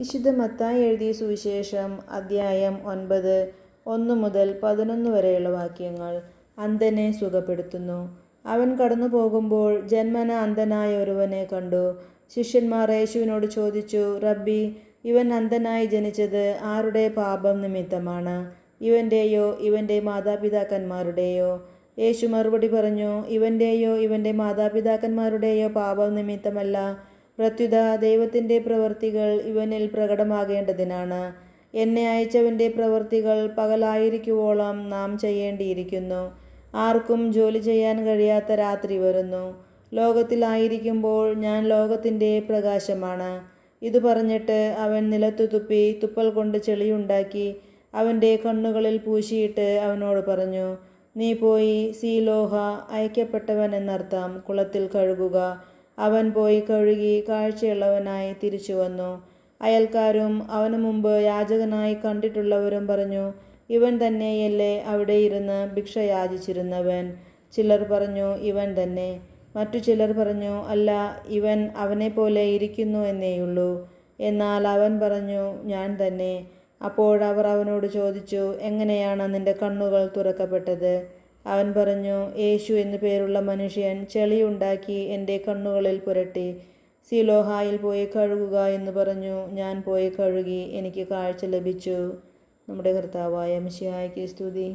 വിശുദ്ധ മത്തായി എഴുതിയ സുവിശേഷം അദ്ധ്യായം 9, 1 മുതൽ 11 വരെയുള്ള വാക്യങ്ങൾ. അന്ധനെ സുഖപ്പെടുത്തുന്നു. അവൻ കടന്നു പോകുമ്പോൾ ജന്മന അന്ധനായ ഒരുവനെ കണ്ടു. ശിഷ്യന്മാർ യേശുവിനോട് ചോദിച്ചു, റബ്ബി, ഇവൻ അന്ധനായി ജനിച്ചത് ആരുടെ പാപം നിമിത്തമാണ്? ഇവൻ്റെയോ ഇവൻ്റെ മാതാപിതാക്കന്മാരുടെയോ? യേശു മറുപടി പറഞ്ഞു, ഇവൻ്റെയോ ഇവൻ്റെ മാതാപിതാക്കന്മാരുടെയോ പാപം നിമിത്തമല്ല, പ്രത്യുത ദൈവത്തിൻ്റെ പ്രവൃത്തികൾ ഇവനിൽ പ്രകടമാകേണ്ടതിനാണ്. എന്നെ അയച്ചവൻ്റെ പ്രവൃത്തികൾ പകലായിരിക്കുവോളം നാം ചെയ്യേണ്ടിയിരിക്കുന്നു. ആർക്കും ജോലി ചെയ്യാൻ കഴിയാത്ത രാത്രി വരുന്നു. ലോകത്തിലായിരിക്കുമ്പോൾ ഞാൻ ലോകത്തിൻ്റെ പ്രകാശമാണ്. ഇതു പറഞ്ഞിട്ട് അവൻ നിലത്തു തുപ്പി തുപ്പൽ കൊണ്ട് ചെളിയുണ്ടാക്കി അവൻ്റെ കണ്ണുകളിൽ പൂശിയിട്ട് അവനോട് പറഞ്ഞു, നീ പോയി സീലോഹ, അയക്കപ്പെട്ടവൻ എന്നർത്ഥം, കുളത്തിൽ കഴുകുക. അവൻ പോയി കഴുകി കാഴ്ചയുള്ളവനായി തിരിച്ചു വന്നു. അയൽക്കാരും അവനു മുമ്പ് യാചകനായി കണ്ടിട്ടുള്ളവരും പറഞ്ഞു, ഇവൻ തന്നെയല്ലേ അവിടെ ഇരുന്ന് ഭിക്ഷ യാചിച്ചിരുന്നവൻ? ചിലർ പറഞ്ഞു, ഇവൻ തന്നെ. മറ്റു ചിലർ പറഞ്ഞു, അല്ല, ഇവൻ അവനെപ്പോലെ ഇരിക്കുന്നു എന്നേയുള്ളൂ. എന്നാൽ അവൻ പറഞ്ഞു, ഞാൻ തന്നെ. അപ്പോഴവർ അവനോട് ചോദിച്ചു, എങ്ങനെയാണ് നിന്റെ കണ്ണുകൾ തുറക്കപ്പെട്ടത്? അവൻ പറഞ്ഞു, യേശു എന്നു പേരുള്ള മനുഷ്യൻ ചെളിയുണ്ടാക്കി എൻ്റെ കണ്ണുകളിൽ പുരട്ടി, സീലോഹായിൽ പോയി കഴുകുക എന്ന് പറഞ്ഞു. ഞാൻ പോയി കഴുകി, എനിക്ക് കാഴ്ച ലഭിച്ചു. നമ്മുടെ കർത്താവായ മിശിഹായ്ക്ക് സ്തുതി.